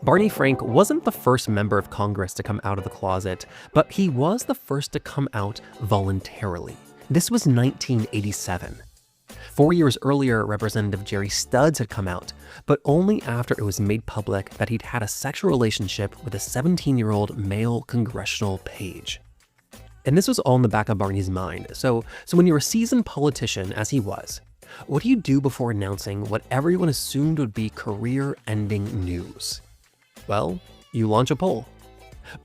Barney Frank wasn't the first member of Congress to come out of the closet, but he was the first to come out voluntarily. This was 1987. 4 years earlier, Representative Jerry Studs had come out, but only after it was made public that he'd had a sexual relationship with a 17-year-old male congressional page. And this was all in the back of Barney's mind. So when you're a seasoned politician, as he was, what do you do before announcing what everyone assumed would be career-ending news? Well, you launch a poll.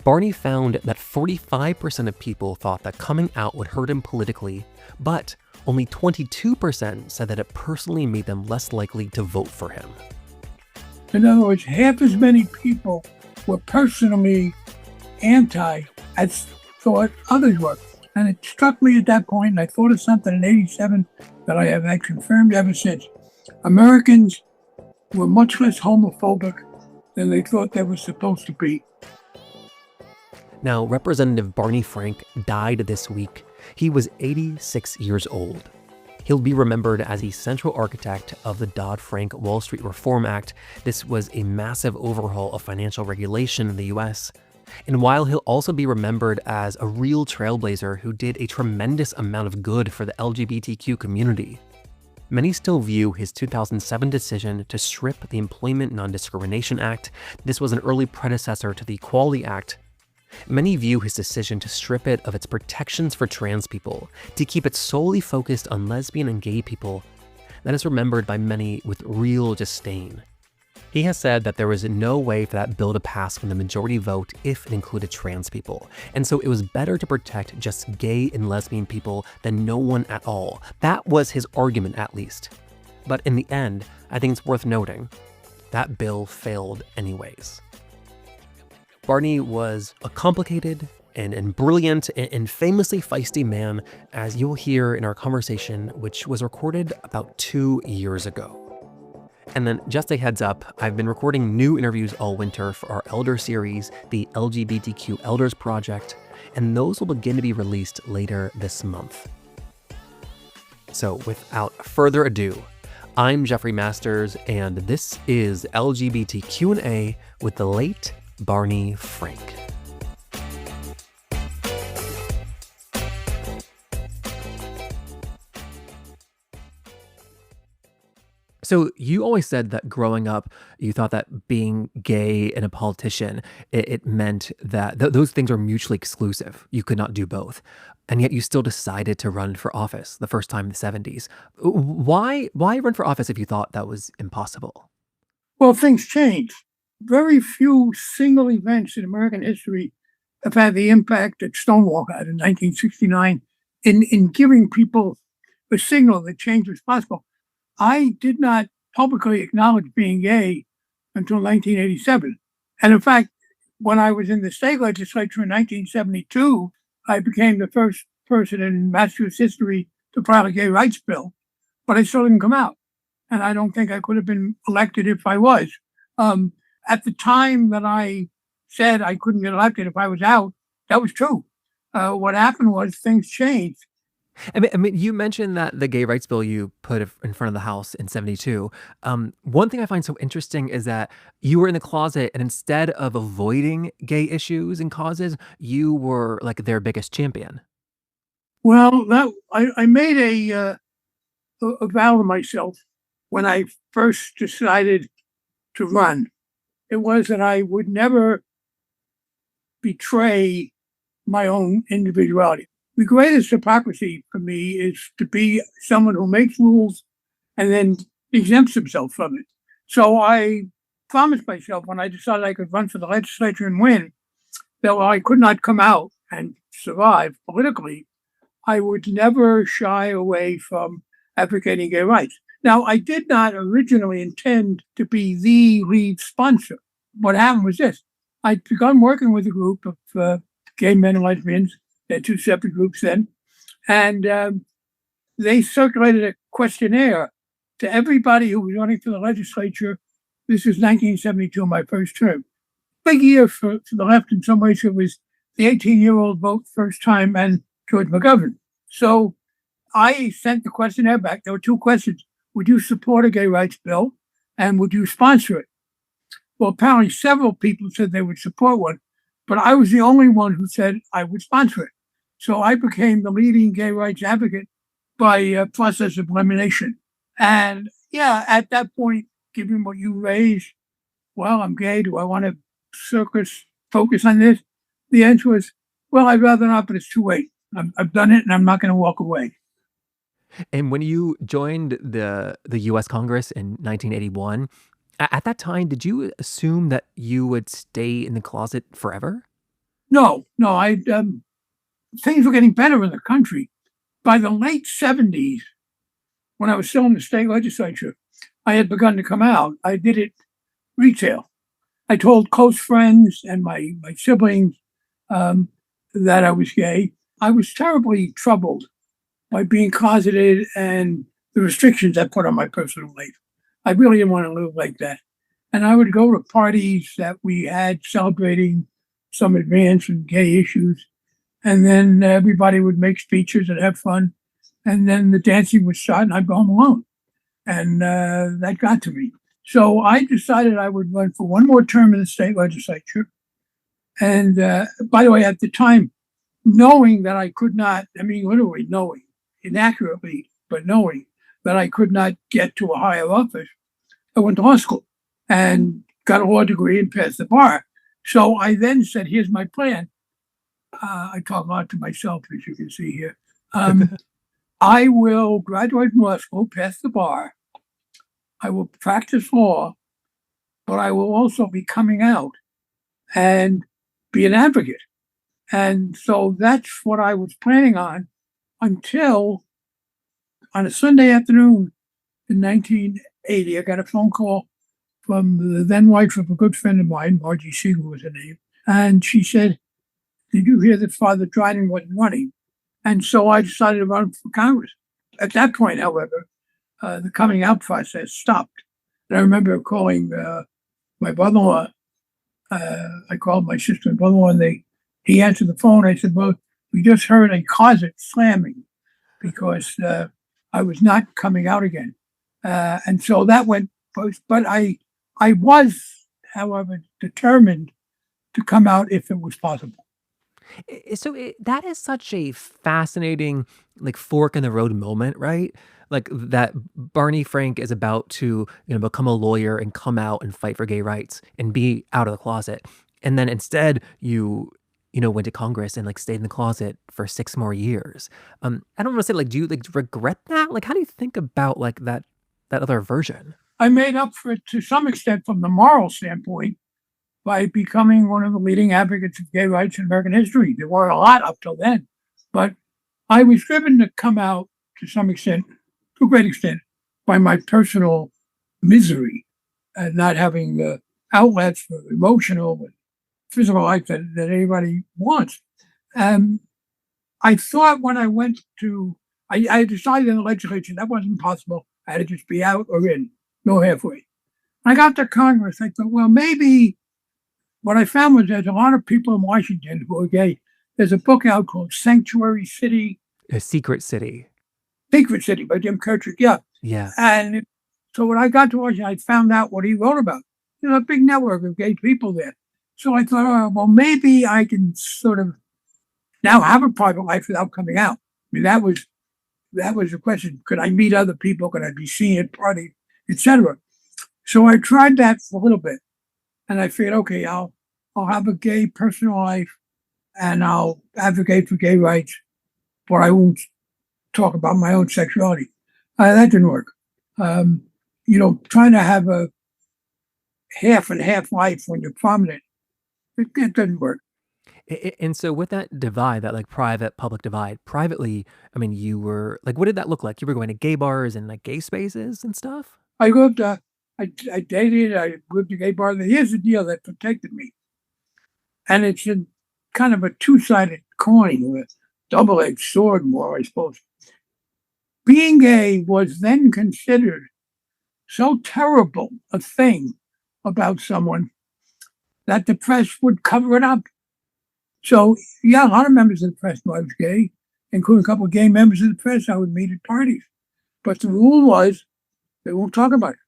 Barney found that 45% of people thought that coming out would hurt him politically, but only 22% said that it personally made them less likely to vote for him. In other words, half as many people were personally anti as thought others were. And it struck me at that point, and I thought of something in 87 that I have had confirmed ever since. Americans were much less homophobic than they thought they were supposed to be. Now, Representative Barney Frank died this week. He was 86 years old. He'll be remembered as the central architect of the Dodd-Frank Wall Street Reform Act. This was a massive overhaul of financial regulation in the US. And while he'll also be remembered as a real trailblazer who did a tremendous amount of good for the LGBTQ community, many still view his 2007 decision to strip the Employment Non-Discrimination Act. This was an early predecessor to the Equality Act. Many view his decision to strip it of its protections for trans people, to keep it solely focused on lesbian and gay people. That is remembered by many with real disdain. He has said that there was no way for that bill to pass with a majority vote if it included trans people, and so it was better to protect just gay and lesbian people than no one at all. That was his argument, at least. But in the end, I think it's worth noting, that bill failed anyways. Barney was a complicated and brilliant and famously feisty man, as you'll hear in our conversation, which was recorded about 2 years ago. And then just a heads up, I've been recording new interviews all winter for our Elder series, the LGBTQ Elders Project, and those will begin to be released later this month. So without further ado, I'm Jeffrey Masters, and this is LGBTQ&A with the late Barney Frank. So you always said that growing up, you thought that being gay and a politician, it meant that those things are mutually exclusive. You could not do both. And yet you still decided to run for office the first time in the 70s. Why run for office if you thought that was impossible? Well, things changed. Very few single events in American history have had the impact that Stonewall had in 1969 in giving people a signal that change was possible. I did not publicly acknowledge being gay until 1987. And in fact, when I was in the state legislature in 1972, I became the first person in Massachusetts history to file a gay rights bill, but I still didn't come out. And I don't think I could have been elected if I was. At the time that I said I couldn't get elected if I was out, that was true. What happened was things changed. I mean, you mentioned that the gay rights bill you put in front of the House in 72. One thing I find so interesting is that you were in the closet, and instead of avoiding gay issues and causes, you were like their biggest champion. Well, I made a vow to myself when I first decided to run. It was that I would never betray my own individuality. The greatest hypocrisy for me is to be someone who makes rules and then exempts himself from it. So I promised myself when I decided I could run for the legislature and win, that while I could not come out and survive politically, I would never shy away from advocating gay rights. Now, I did not originally intend to be the lead sponsor. What happened was this. I'd begun working with a group of gay men and lesbians. They're two separate groups then. And they circulated a questionnaire to everybody who was running for the legislature. This was 1972, my first term. Big year for the left in some ways. It was the 18-year-old vote first time and George McGovern. So I sent the questionnaire back. There were two questions. Would you support a gay rights bill? And would you sponsor it? Well, apparently several people said they would support one, but I was the only one who said I would sponsor it. So I became the leading gay rights advocate by process of elimination. And yeah, at that point, given what you raised, well, I'm gay. Do I want to focus on this? The answer was, well, I'd rather not, but it's too late. I've done it and I'm not going to walk away. And when you joined the U.S. Congress in 1981, at that time, did you assume that you would stay in the closet forever? No, no, things were getting better in the country. By the late 70s, when I was still in the state legislature, I had begun to come out. I did it retail. I told close friends and my siblings that I was gay. I was terribly troubled by being closeted and the restrictions that put on my personal life. I really didn't want to live like that. And I would go to parties that we had celebrating some advance in gay issues. And then everybody would make speeches and have fun. And then the dancing would start and I'd go home alone. And that got to me. So I decided I would run for one more term in the state legislature. And by the way, at the time, knowing that I could not, I mean, literally knowing, inaccurately, but knowing that I could not get to a higher office, I went to law school and got a law degree and passed the bar. So I then said, here's my plan. I talk a lot to myself, as you can see here. I will graduate from law school, pass the bar. I will practice law, but I will also be coming out and be an advocate. And so that's what I was planning on until on a Sunday afternoon in 1980, I got a phone call from the then wife of a good friend of mine, Margie Siegel was her name. And she said, did you hear that Father Dryden wasn't running? And so I decided to run for Congress. At that point, however, the coming out process stopped. And I remember calling my brother-in-law. I called my sister and brother-in-law, and he answered the phone. I said, well, we just heard a closet slamming because I was not coming out again. And so that went first. But I was, however, determined to come out if it was possible. That is such a fascinating, like, fork in the road moment, right? Like that Barney Frank is about to, become a lawyer and come out and fight for gay rights and be out of the closet. And then instead went to Congress and like stayed in the closet for 6 more years. I don't want to say, like, do you like regret that? Like, how do you think about like that other version? I made up for it to some extent from the moral standpoint by becoming one of the leading advocates of gay rights in American history. There were a lot up till then, but I was driven to come out to some extent, to a great extent, by my personal misery and not having the outlets for emotional and physical life that anybody wants. I thought when I went to, I decided in the legislature that wasn't possible. I had to just be out or in, no halfway. I got to Congress. I thought, well, maybe what I found was there's a lot of people in Washington who are gay. There's a book out called Sanctuary City. A Secret City. Secret City by Jim Kirchhoff. Yeah. Yeah. And so when I got to Washington, I found out what he wrote about. There's a big network of gay people there. So I thought, oh, well, maybe I can sort of now have a private life without coming out. I mean, that was the question. Could I meet other people? Could I be seen at parties, etc.? So I tried that for a little bit. And I figured, okay, I'll have a gay personal life and I'll advocate for gay rights, but I won't talk about my own sexuality. That didn't work. Trying to have a half and half life when you're prominent, it doesn't work. And so with that divide, that like private public divide, privately, I mean, you were like, what did that look like? You were going to gay bars and like gay spaces and stuff? I lived, I dated, I lived at a gay bar. Here's the deal that protected me. And it's a kind of a two-sided coin, or a double-edged sword more, I suppose. Being gay was then considered so terrible a thing about someone that the press would cover it up. So, yeah, a lot of members of the press knew I was gay, including a couple of gay members of the press I would meet at parties. But the rule was they won't talk about it.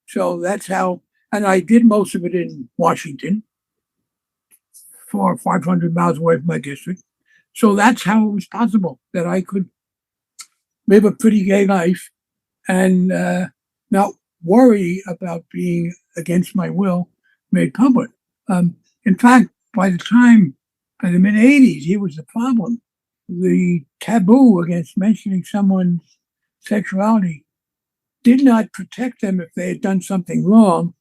So that's how And I did most of it in Washington, 400 or 500 miles away from my district. So that's how it was possible that I could live a pretty gay life and not worry about being against my will made public. In fact, by the mid 80s, here was the problem. The taboo against mentioning someone's sexuality did not protect them if they had done something wrong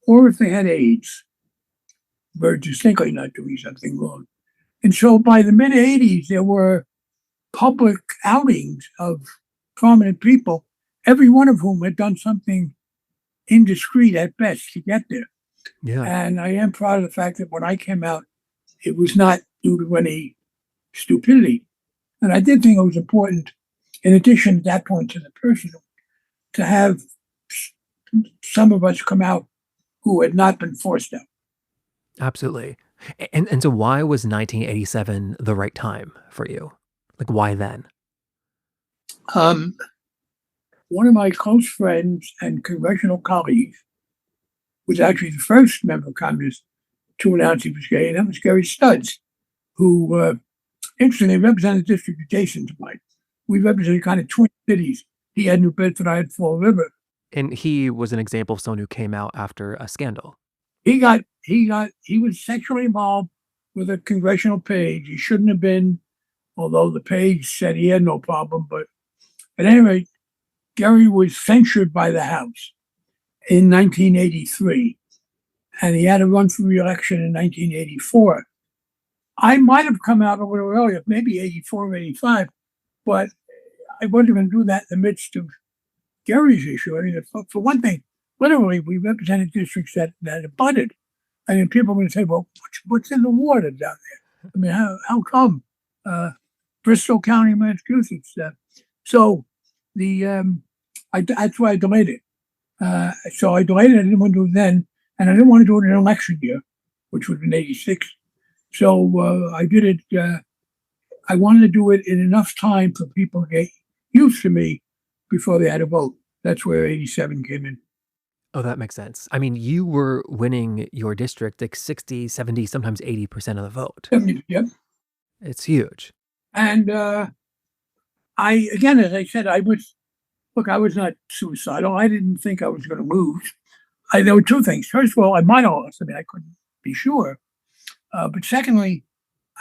or if they had AIDS. Very distinctly not doing something wrong. And so by the mid 80s, there were public outings of prominent people, every one of whom had done something indiscreet at best to get there. Yeah. And I am proud of the fact that when I came out, it was not due to any stupidity. And I did think it was important, in addition at that point to the personal, to have some of us come out who had not been forced out. Absolutely. And so why was 1987 the right time for you? Like, why then? Um, One of my close friends and congressional colleagues was actually the first member of Congress to announce he was gay, and that was Gary Studs, who interestingly represented the district adjacent to mine. We represented kind of twin cities. He had New Bedford, I had Fall River. And he was an example of someone who came out after a scandal. He was sexually involved with a congressional page. He shouldn't have been, although the page said he had no problem. But at any rate, Gary was censured by the House in 1983, and he had to run for re-election in 1984. I might have come out a little earlier, maybe 84 or 85, but I wasn't going to do that in the midst of Gary's issue. I mean, for one thing, literally, we represented districts that abutted. I mean, people are going to say, well, what's in the water down there? I mean, how come? Bristol County, Massachusetts. So that's why I delayed it. So I delayed it. I didn't want to do it then, and I didn't want to do it in an election year, which was in '86. So I did it. I wanted to do it in enough time for people to get used to me before they had to vote. That's where '87 came in. Oh, that makes sense. I mean, you were winning your district like 60, 70, sometimes 80% of the vote. Yep. It's huge. And again, as I said, I was not suicidal. I didn't think I was going to lose. There were two things. First of all, I might have lost. I mean, I couldn't be sure. But secondly,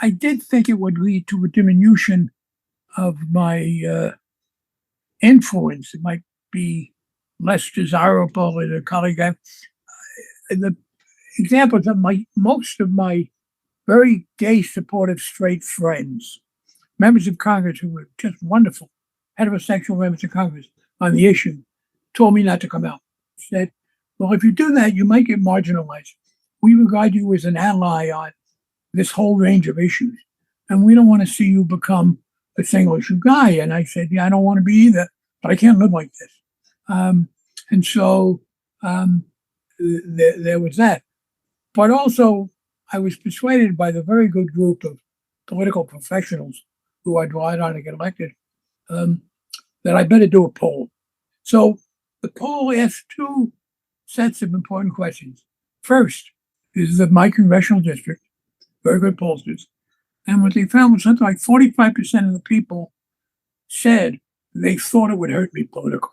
I did think it would lead to a diminution of my influence. It might be less desirable as a colleague. The examples of most of my very gay, supportive, straight friends, members of Congress who were just wonderful, heterosexual members of Congress on the issue, told me not to come out. Said, well, if you do that, you might get marginalized. We regard you as an ally on this whole range of issues, and we don't want to see you become a single issue guy. And I said, yeah, I don't want to be either, but I can't live like this. And so there was that. But also, I was persuaded by the very good group of political professionals who I'd relied on to get elected that I better do a poll. So the poll asked two sets of important questions. First, is my congressional district, very good pollsters. And what they found was something like 45% of the people said they thought it would hurt me politically.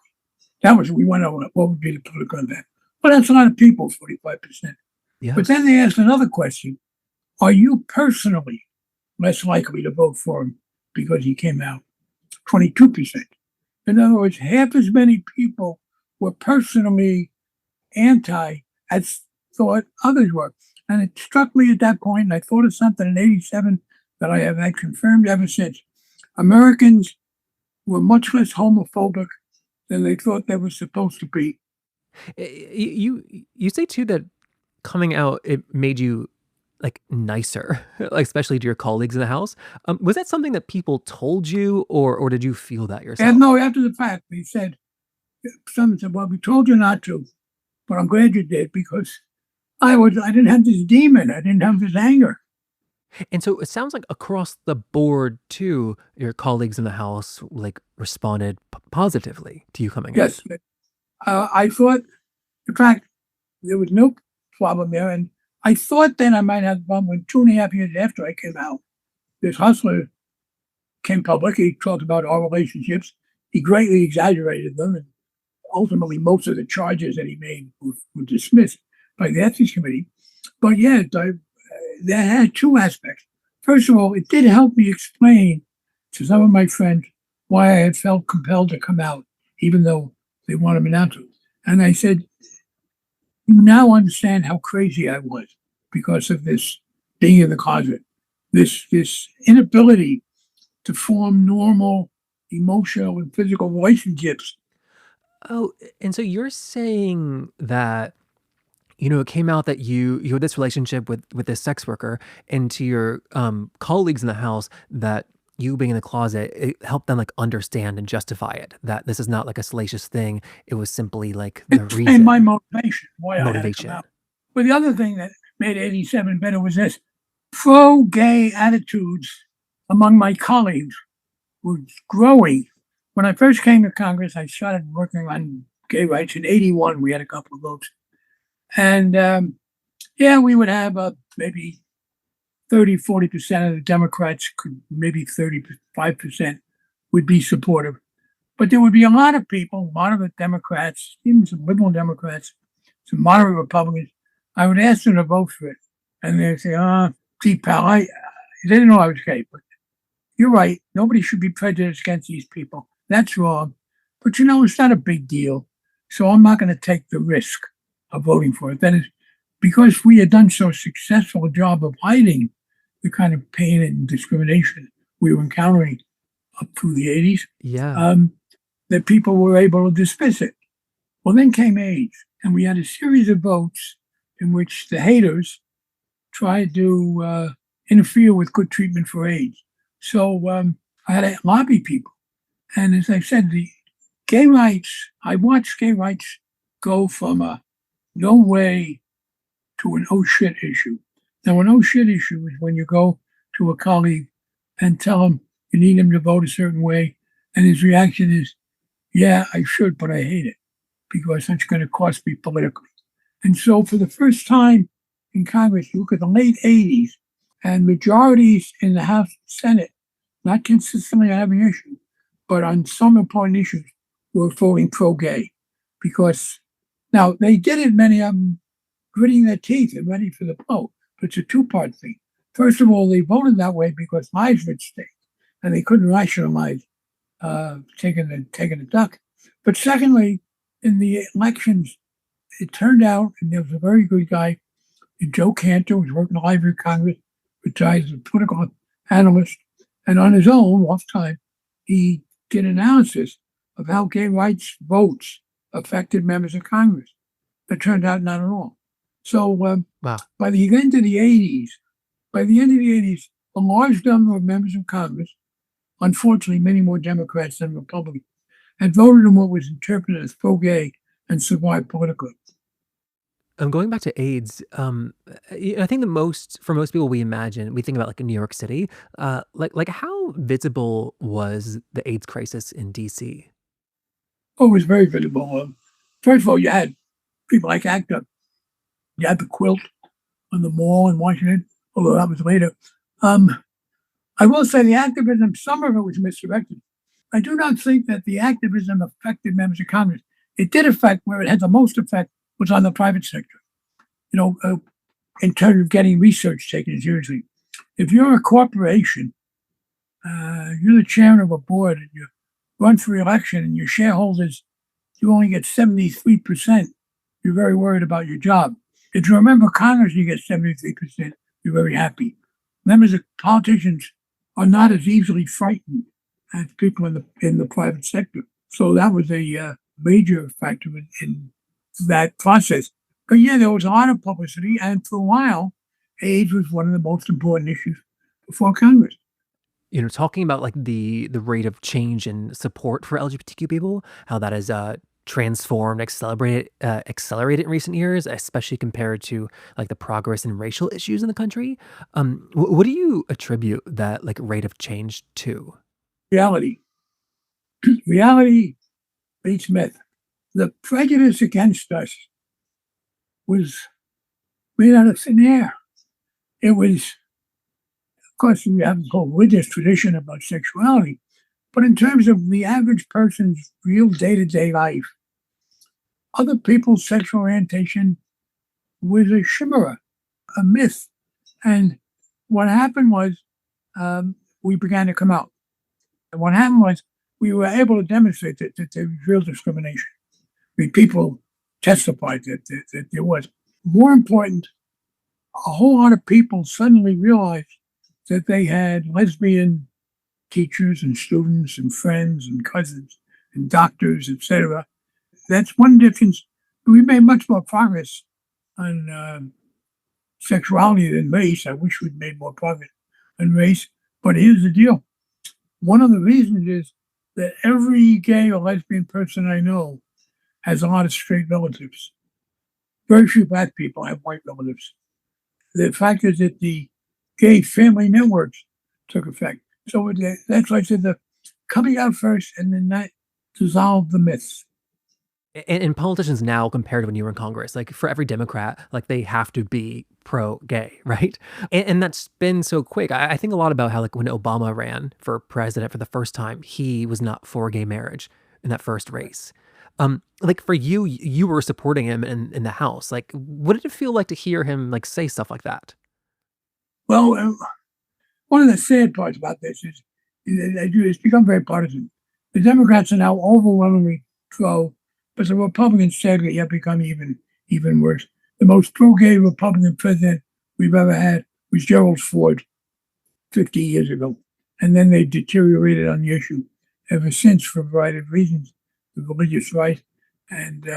That was, we went over what would be the political impact. But that's a lot of people, 45%. Yeah. But then they asked another question. Are you personally less likely to vote for him because he came out? 22%. In other words, half as many people were personally anti as thought others were. And it struck me at that point, and I thought of something in '87 that I have had confirmed ever since. Americans were much less homophobic than they thought they were supposed to be. You say too that coming out, it made you like nicer, like especially to your colleagues in the House. Was that something that people told you, or did you feel that yourself? And no, after the fact, they said, someone said, well, we told you not to, but I'm glad you did because I didn't have this demon. I didn't have this anger. And so it sounds like across the board too, your colleagues in the House like responded positively to you coming out. Yes. I thought, in fact, there was no problem there. And I thought then I might have a problem when 2.5 years after I came out, this hustler came public. He talked about our relationships. He greatly exaggerated them. And ultimately, most of the charges that he made were dismissed by the ethics committee. But yeah, that had two aspects. First of all, it did help me explain to some of my friends why I had felt compelled to come out, even though they wanted me not to. And I said, you now understand how crazy I was because of this being in the closet, this inability to form normal emotional and physical relationships. Oh, and so you're saying that, you know, it came out that you had this relationship with this sex worker, and to your colleagues in the house, that you being in the closet, it helped them like understand and justify it. That this is not like a salacious thing. It was simply like the And my reason, motivation, why I had to come motivation. out. But the other thing that made 87 better was this pro gay attitudes among my colleagues were growing. When I first came to Congress, I started working on gay rights. In 81, we had a couple of votes. And yeah, we would have maybe 30–40% of the Democrats, could maybe 35% would be supportive. But there would be a lot of people, a lot of the Democrats, even some liberal Democrats, some moderate Republicans. I would ask them to vote for it. And they'd say, gee, pal, they didn't know I was gay, but you're right. Nobody should be prejudiced against these people. That's wrong. But it's not a big deal. So I'm not going to take the risk of voting for it. That is because we had done so successful a job of hiding the kind of pain and discrimination we were encountering up through the 80s, Yeah. that people were able to dismiss it. Well, then came AIDS, and we had a series of votes in which the haters tried to interfere with good treatment for AIDS. So I had to lobby people. And as I said, the gay rights, I watched gay rights go from a no way to an oh shit issue. Now, an oh shit issue is when you go to a colleague and tell him you need him to vote a certain way, and his reaction is, yeah, I should, but I hate it because that's going to cost me politically. And so, for the first time in Congress, you look at the late 80s, and majorities in the House and Senate, not consistently on every issue, but on some important issues, were voting pro gay. Because now they did it, many of them gritting their teeth and ready for the vote. But it's a two-part thing. First of all, they voted that way because lives were at stake, and they couldn't rationalize taking a duck. But secondly, in the elections, it turned out, and there was a very good guy, Joe Cantor, who was working in the Library of Congress, retired as a political analyst, and on his own, off time, he did analysis of how gay rights votes affected members of Congress. It turned out not at all. So Wow. by the end of the 80s, a large number of members of Congress, unfortunately, many more Democrats than Republicans, had voted in what was interpreted as pro-gay and survived politically. Going back to AIDS, I think for most people, we think about like in New York City, like how visible was the AIDS crisis in DC? Oh, it was very visible. First of all, you had people like ACT UP. You had the quilt on the mall in Washington, although that was later. I will say the activism, some of it was misdirected. I do not think that the activism affected members of Congress. It did affect, where it had the most effect was on the private sector, in terms of getting research taken seriously. If you're a corporation, you're the chairman of a board and you run for election and your shareholders, you only get 73%, you're very worried about your job. If you're a member of Congress, you get 73%, you're very happy. Members of politicians are not as easily frightened as people in the private sector. So that was a major factor in that process. But yeah, there was a lot of publicity, and for a while, AIDS was one of the most important issues before Congress. You know, talking about like the rate of change and support for LGBTQ people, how that has transformed, accelerated in recent years, especially compared to like the progress in racial issues in the country. What do you attribute that like rate of change to? Reality, reality beats myth. The prejudice against us was made out of thin air. It was, of course, we have a whole religious tradition about sexuality, but in terms of the average person's real day-to-day life, other people's sexual orientation was a chimera, a myth. And what happened was we began to come out. And what happened was we were able to demonstrate that there was real discrimination. I mean, people testified that there was. More important, a whole lot of people suddenly realized that they had lesbian teachers and students and friends and cousins and doctors, etc. That's one difference. We made much more progress on sexuality than race. I wish we'd made more progress on race. But here's the deal. One of the reasons is that every gay or lesbian person I know has a lot of straight relatives. Very few black people have white relatives. The fact is that the gay family networks took effect. So that's why I said the coming out first and then that dissolved the myths. And politicians now, compared to when you were in Congress, like for every Democrat, like they have to be pro-gay, right? And that's been so quick. I think a lot about how like when Obama ran for president for the first time, he was not for gay marriage in that first race. Like for you, you were supporting him in the House. Like, what did it feel like to hear him like say stuff like that? Well, one of the sad parts about this is it's become very partisan. The Democrats are now overwhelmingly pro, but the Republicans sadly have become even worse. The most pro-gay Republican president we've ever had was Gerald Ford 50 years ago. And then they deteriorated on the issue ever since for a variety of reasons, the religious right and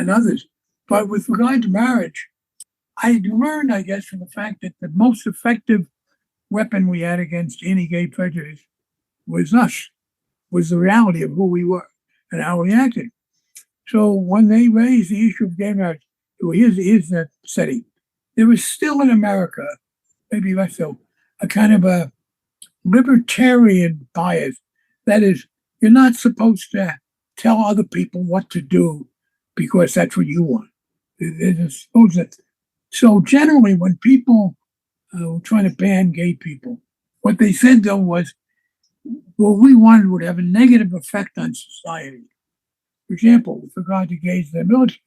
others. But with regard to marriage, I learned, I guess, from the fact that the most effective weapon we had against any gay prejudice was us, was the reality of who we were and how we acted. So when they raised the issue of gay marriage, here's the setting. There was still in America, maybe less so, a kind of a libertarian bias. That is, you're not supposed to tell other people what to do because that's what you want. So generally, when people were trying to ban gay people, what they said though was, what we wanted would have a negative effect on society. For example, with regard to gays in the military,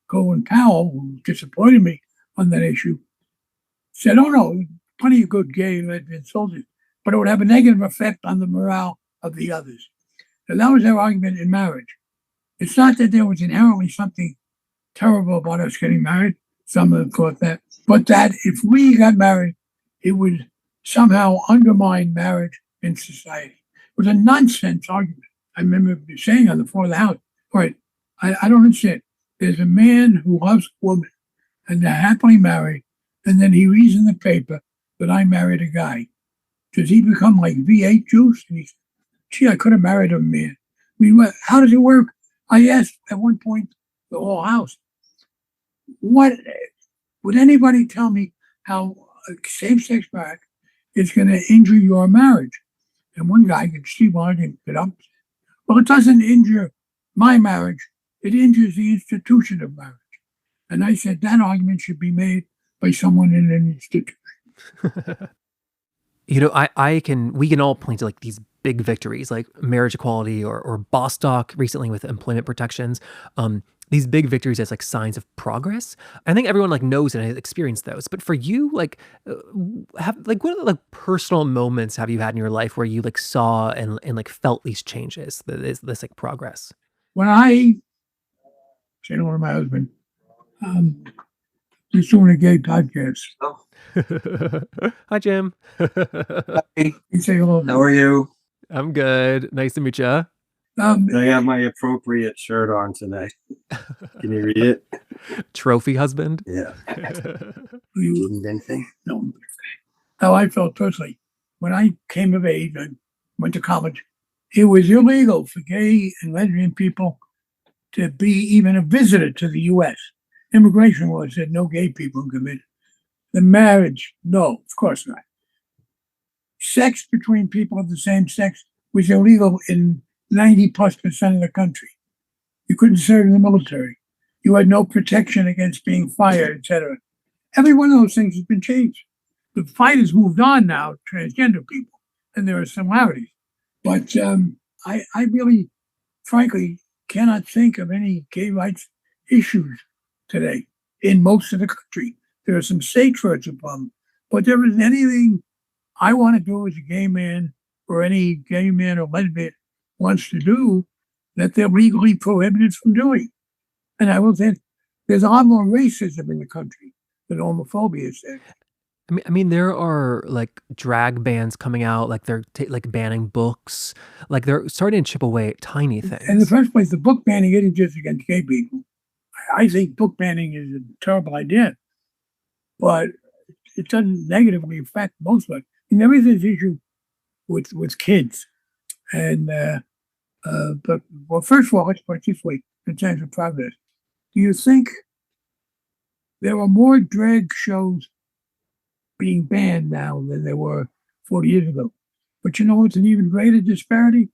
Colin Powell, who disappointed me on that issue, said, oh no, plenty of good gay and lesbian soldiers, but it would have a negative effect on the morale of the others. And that was their argument in marriage. It's not that there was inherently something terrible about us getting married. Some of them thought that. But that if we got married, it would somehow undermine marriage in society. It was a nonsense argument. I remember saying on the floor of the House, all right, I don't understand. There's a man who loves a woman and they're happily married, and then he reads in the paper that I married a guy. Does he become like V8 juice? And he said, gee, I could have married a man. I mean, how does it work? I asked at one point the whole House, what would anybody tell me how a same-sex marriage is going to injure your marriage? And one guy could see why I didn't get up. Well, it doesn't injure my marriage. It injures the institution of marriage. And I said that argument should be made by someone in an institution. You know, we can all point to like these big victories like marriage equality or Bostock recently with employment protections. These big victories as like signs of progress. I think everyone like knows and has experienced those. But for you, like, what like personal moments have you had in your life where you like saw and like felt these changes, this like progress? When I said to my husband, he's doing a gay podcast. Hi, Jim. Hey, You say hello. how are you? I'm good. Nice to meet you. I have my appropriate shirt on today. Can you read it? Trophy husband. Yeah. You Need anything? know how I felt personally when I came of age and went to college. It was illegal for gay and lesbian people to be even a visitor to the U.S. Immigration law said no gay people can come in. The marriage, no, of course not. Sex between people of the same sex was illegal in 90+% of the country. You couldn't serve in the military. You had no protection against being fired, etc. Every one of those things has been changed. The fight has moved on now, transgender people, and there are similarities. But I really, frankly, cannot think of any gay rights issues today in most of the country. There are some states where it's a problem, but there isn't anything I want to do as a gay man or any gay man or lesbian wants to do that they're legally prohibited from doing. And I will say there's a lot more racism in the country than homophobia is there. I mean, there are like drag bans coming out, like they're like banning books, like they're starting to chip away at tiny In the things. first place, the book banning isn't just against gay people. I think book banning is a terrible idea, but it doesn't negatively affect most of us. And there is this issue with kids. And, but, well, first of all, let's put it this way in terms of progress. Do you think there are more drag shows being banned now than there were 40 years ago? But you know, it's an even greater disparity.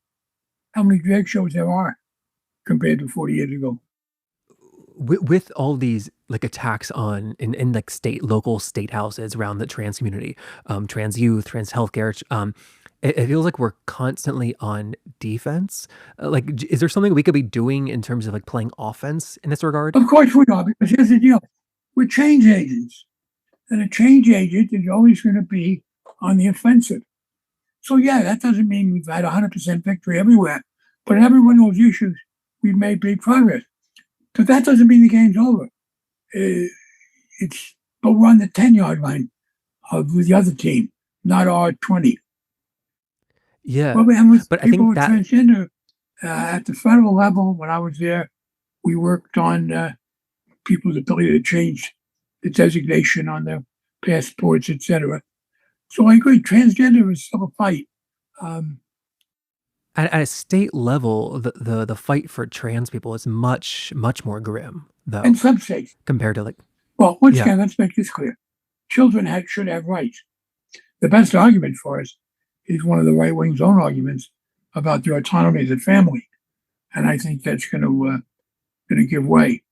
How many drag shows there are compared to 40 years ago? With all these like attacks on in like local state houses around the trans community, trans youth, trans healthcare, it feels like we're constantly on defense. Like, is there something we could be doing in terms of like playing offense in this regard? Of course we are, because here's the deal. We're change agents. And a change agent is always going to be on the offensive. So yeah, that doesn't mean we've had 100% victory everywhere. But in every one of those issues, we've made big progress. But that doesn't mean the game's over. But we're on the 10-yard line of the other team, not our 20. Yeah, And with but I people think with that transgender, at the federal level, when I was there, we worked on people's ability to change the designation on their passports, etc. So I agree, transgender is still a fight. at a state level, the fight for trans people is much more grim, though, And some states, compared to like well, once yeah. again, let's make this clear. Children should have rights. The best argument for us is one of the right wing's own arguments about their autonomy as a family. And I think that's going to give way.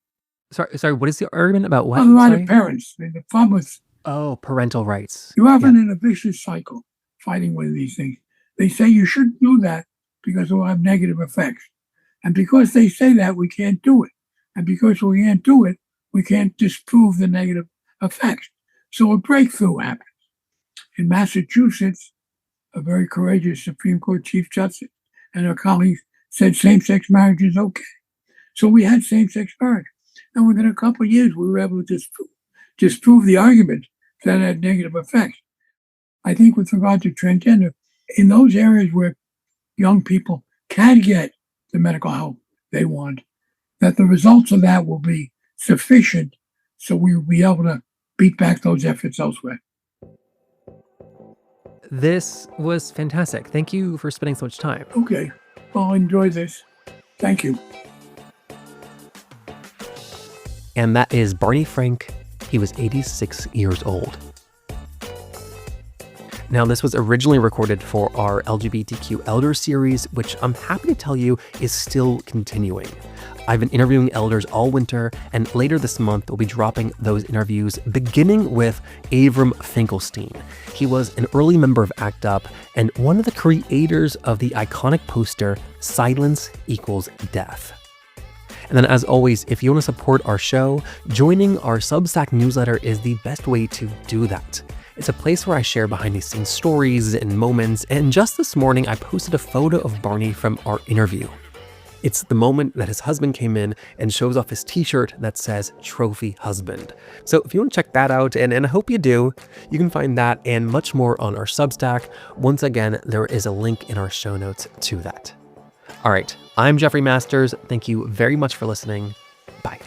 Sorry. What is the argument about what? On the right of Sorry. parents, the problem with Oh, parental rights. you're often Yeah. in a vicious cycle fighting with these things. They say you shouldn't do that because it will have negative effects. And because they say that, we can't do it. And because we can't do it, we can't disprove the negative effects. So a breakthrough happens. In Massachusetts, a very courageous Supreme Court Chief Justice and her colleagues said same-sex marriage is okay. So we had same-sex marriage. And within a couple of years, we were able to disprove the argument that had negative effects. I think with regard to transgender, in those areas where young people can get the medical help they want, that the results of that will be sufficient so we will be able to beat back those efforts elsewhere. This was fantastic. Thank you for spending so much time. Okay, well, enjoy this. Thank you. And that is Barney Frank. He was 86 years old. Now, this was originally recorded for our LGBTQ Elder series, which I'm happy to tell you is still continuing. I've been interviewing elders all winter, and later this month, we'll be dropping those interviews, beginning with Avram Finkelstein. He was an early member of ACT UP and one of the creators of the iconic poster, Silence Equals Death. And then as always, if you want to support our show, joining our Substack newsletter is the best way to do that. It's a place where I share behind the scenes stories and moments, and just this morning I posted a photo of Barney from our interview. It's the moment that his husband came in and shows off his t-shirt that says Trophy Husband. So if you want to check that out, and I hope you do, you can find that and much more on our Substack. Once again, there is a link in our show notes to that. All right, I'm Jeffrey Masters. Thank you very much for listening. Bye.